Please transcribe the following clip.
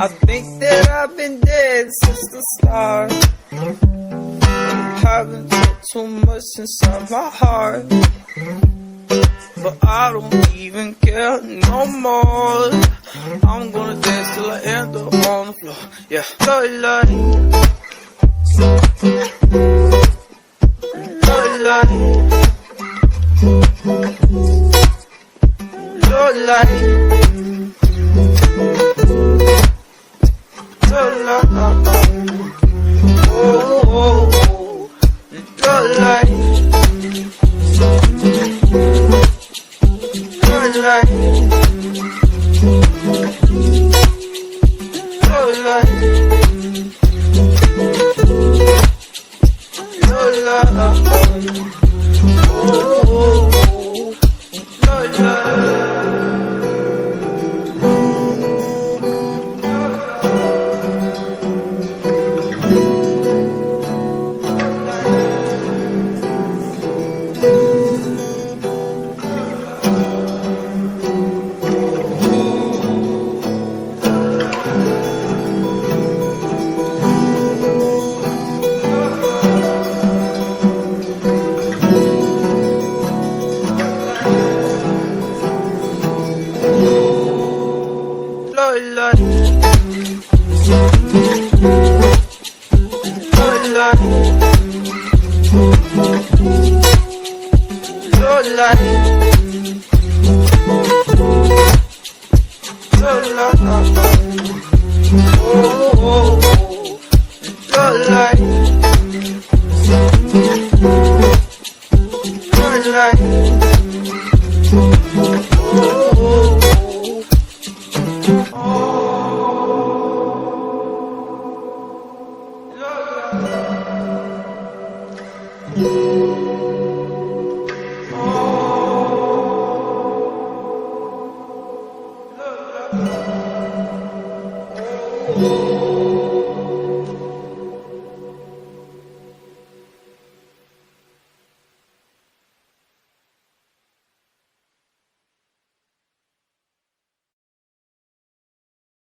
I think that I've been dead since the start. Haven't took too much inside my heart, but I don't even care no more. I'm gonna dance till I end up on the floor. Yeah, Lord, Lord, Lord, Lord, Oh